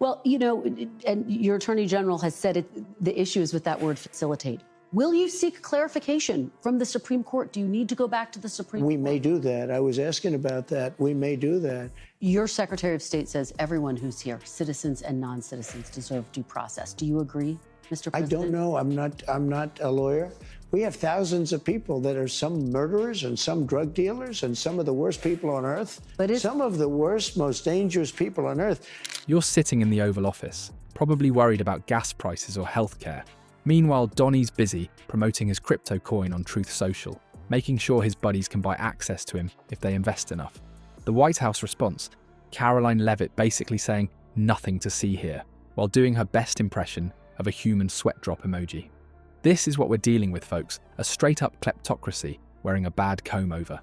Well, and your attorney general has said the issue is with that word facilitate. Will you seek clarification from the Supreme Court? Do you need to go back to the Supreme Court? We may do that. I was asking about that. We may do that. Your Secretary of State says everyone who's here, citizens and non-citizens, deserve due process. Do you agree, Mr. President? I don't know. I'm not a lawyer. We have thousands of people that are some murderers and some drug dealers and some of the worst people on earth. Some of the worst, most dangerous people on earth. You're sitting in the Oval Office, probably worried about gas prices or healthcare. Meanwhile, Donnie's busy promoting his crypto coin on Truth Social, making sure his buddies can buy access to him if they invest enough. The White House response, Caroline Levitt basically saying nothing to see here, while doing her best impression of a human sweat drop emoji. This is what we're dealing with, folks, a straight-up kleptocracy wearing a bad comb-over.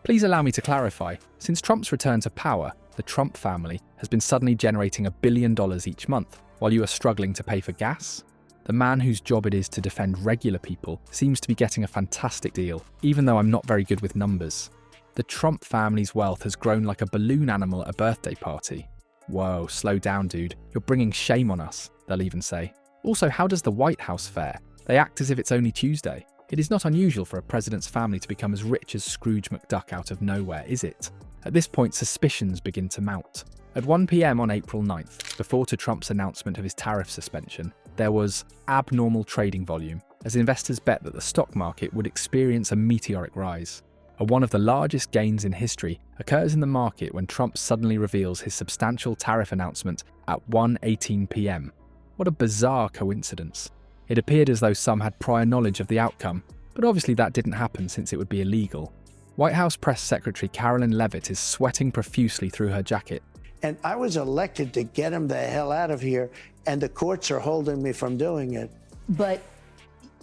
Please allow me to clarify, since Trump's return to power, the Trump family has been suddenly generating $1 billion each month, while you are struggling to pay for gas? The man whose job it is to defend regular people seems to be getting a fantastic deal, even though I'm not very good with numbers. The Trump family's wealth has grown like a balloon animal at a birthday party. Whoa, slow down, dude. You're bringing shame on us, they'll even say. Also, how does the White House fare? They act as if it's only Tuesday. It is not unusual for a president's family to become as rich as Scrooge McDuck out of nowhere, is it? At this point, suspicions begin to mount. At 1 p.m. on April 9th, before to Trump's announcement of his tariff suspension, there was abnormal trading volume as investors bet that the stock market would experience a meteoric rise. One of the largest gains in history occurs in the market when Trump suddenly reveals his substantial tariff announcement at 1:18 p.m. What a bizarre coincidence. It appeared as though some had prior knowledge of the outcome, but obviously that didn't happen since it would be illegal. White House Press Secretary Caroline Levitt is sweating profusely through her jacket. And I was elected to get him the hell out of here, and the courts are holding me from doing it. But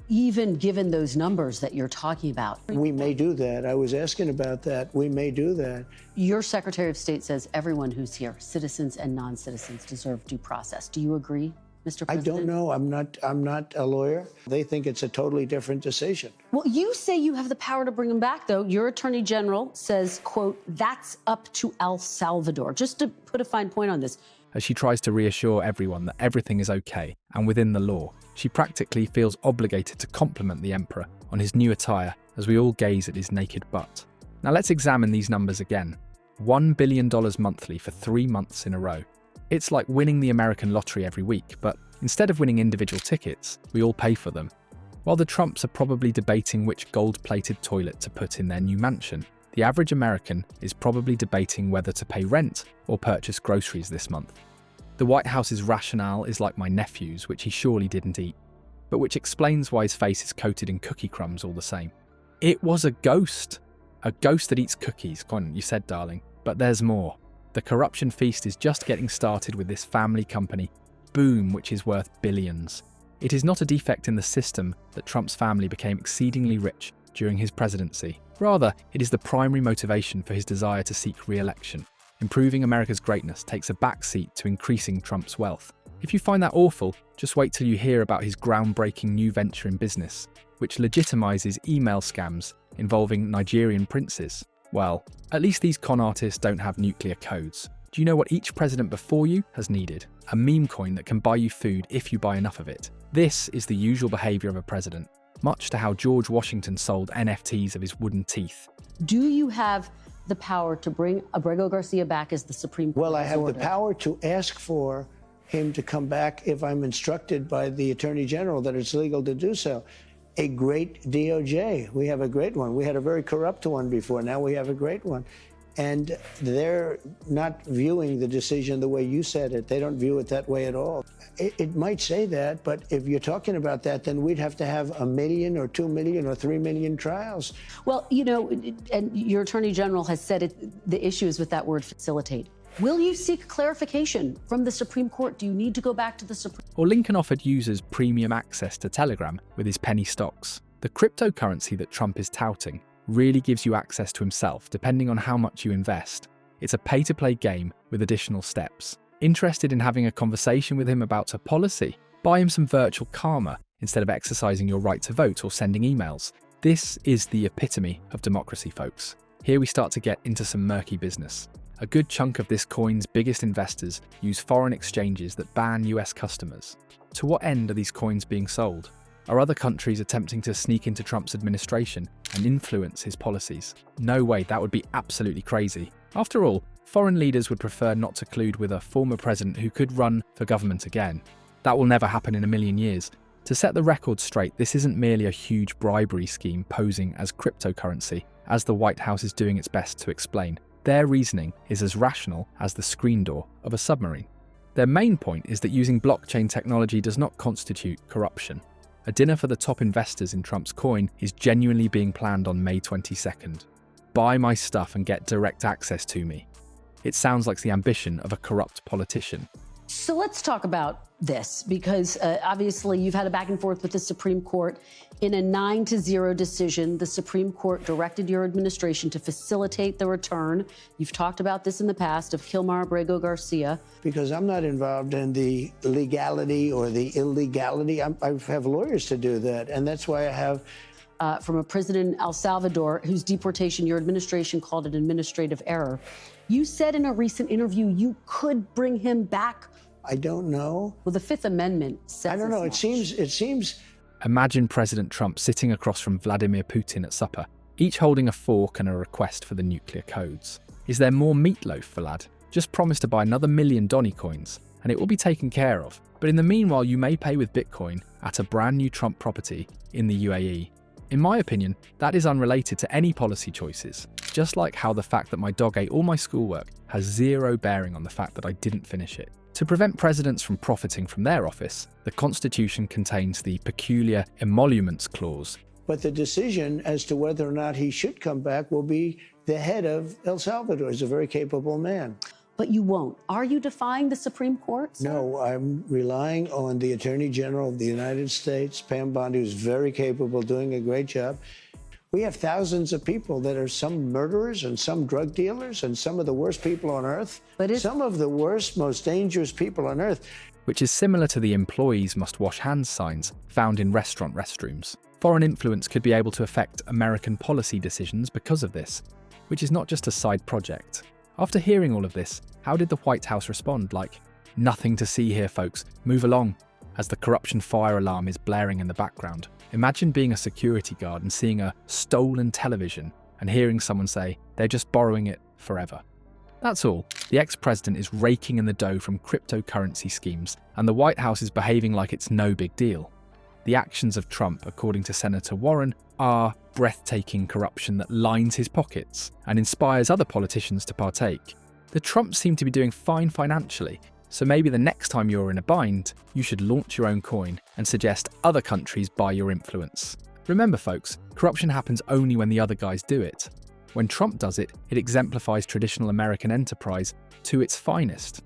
even given those numbers that you're talking about... We may do that. I was asking about that. We may do that. Your Secretary of State says everyone who's here, citizens and non-citizens, deserve due process. Do you agree, Mr. President? I don't know. I'm not a lawyer. They think it's a totally different decision. Well, you say you have the power to bring them back, though. Your Attorney General says, quote, that's up to El Salvador. Just to put a fine point on this. As she tries to reassure everyone that everything is okay and within the law, she practically feels obligated to compliment the emperor on his new attire as we all gaze at his naked butt. Now let's examine these numbers again. $1 billion monthly for 3 months in a row. It's like winning the American lottery every week, but instead of winning individual tickets, we all pay for them. While the Trumps are probably debating which gold-plated toilet to put in their new mansion, the average American is probably debating whether to pay rent or purchase groceries this month. The White House's rationale is like my nephew's, which he surely didn't eat, but which explains why his face is coated in cookie crumbs all the same. It was a ghost that eats cookies. Go on, you said, darling, but there's more. The corruption feast is just getting started with this family company, Boom, which is worth billions. It is not a defect in the system that Trump's family became exceedingly rich during his presidency. Rather, it is the primary motivation for his desire to seek re-election. Improving America's greatness takes a backseat to increasing Trump's wealth. If you find that awful, just wait till you hear about his groundbreaking new venture in business, which legitimizes email scams involving Nigerian princes. Well, at least these con artists don't have nuclear codes. Do you know what each president before you has needed? A meme coin that can buy you food if you buy enough of it. This is the usual behavior of a president, much to how George Washington sold NFTs of his wooden teeth. Do you have the power to bring Abrego Garcia back as the Supreme Court? Well, I have the power to ask for him to come back if I'm instructed by the Attorney General that it's legal to do so. A great DOJ. We have a great one. We had a very corrupt one before. Now we have a great one. And they're not viewing the decision the way you said it. They don't view it that way at all. It might say that, but if you're talking about that, then we'd have to have 1 million or 2 million or 3 million trials. Well, and your Attorney General has said the issue is with that word facilitate. Will you seek clarification from the Supreme Court? Do you need to go back to the Supreme Court? Or Lincoln offered users premium access to Telegram with his penny stocks. The cryptocurrency that Trump is touting really gives you access to himself depending on how much you invest. It's a pay-to-play game with additional steps. Interested in having a conversation with him about a policy? Buy him some virtual karma instead of exercising your right to vote or sending emails. This is the epitome of democracy, folks. Here we start to get into some murky business. a good chunk of this coin's biggest investors use foreign exchanges that ban US customers. To what end are these coins being sold? Are other countries attempting to sneak into Trump's administration and influence his policies? No way, that would be absolutely crazy. After all, foreign leaders would prefer not to collude with a former president who could run for government again. That will never happen in a million years. To set the record straight, this isn't merely a huge bribery scheme posing as cryptocurrency, as the White House is doing its best to explain. Their reasoning is as rational as the screen door of a submarine. Their main point is that using blockchain technology does not constitute corruption. A dinner for the top investors in Trump's coin is genuinely being planned on May 22nd. Buy my stuff and get direct access to me. It sounds like the ambition of a corrupt politician. So let's talk about this, because obviously you've had a back and forth with the Supreme Court. In a 9-0 decision, the Supreme Court directed your administration to facilitate the return. You've talked about this in the past of Kilmar Abrego Garcia. Because I'm not involved in the legality or the illegality. I have lawyers to do that, and that's why I have from a prison in El Salvador, whose deportation your administration called an administrative error. You said in a recent interview you could bring him back. I don't know. Well, the Fifth Amendment says I don't know. as It seems. Imagine President Trump sitting across from Vladimir Putin at supper, each holding a fork and a request for the nuclear codes. Is there more meatloaf, Vlad? Just promise to buy another 1 million Donnie coins, and it will be taken care of. But in the meanwhile, you may pay with Bitcoin at a brand new Trump property in the UAE. In my opinion, that is unrelated to any policy choices, just like how the fact that my dog ate all my schoolwork has zero bearing on the fact that I didn't finish it. To prevent presidents from profiting from their office, the Constitution contains the peculiar emoluments clause. But the decision as to whether or not he should come back will be the head of El Salvador. He's a very capable man. But you won't. Are you defying the Supreme Court, sir? No, I'm relying on the Attorney General of the United States, Pam Bondi, who's very capable, doing a great job. We have thousands of people that are some murderers and some drug dealers and some of the worst people on earth. But some of the worst, most dangerous people on earth. Which is similar to the employees must wash hands signs found in restaurant restrooms. Foreign influence could be able to affect American policy decisions because of this, which is not just a side project. After hearing all of this, how did the White House respond? Like, nothing to see here, folks, move along, as the corruption fire alarm is blaring in the background. Imagine being a security guard and seeing a stolen television and hearing someone say, they're just borrowing it forever. That's all. The ex-president is raking in the dough from cryptocurrency schemes, and the White House is behaving like it's no big deal. The actions of Trump, according to Senator Warren, are breathtaking corruption that lines his pockets and inspires other politicians to partake. The Trumps seem to be doing fine financially, so maybe the next time you're in a bind, you should launch your own coin and suggest other countries buy your influence. Remember folks, corruption happens only when the other guys do it. When Trump does it, it exemplifies traditional American enterprise to its finest.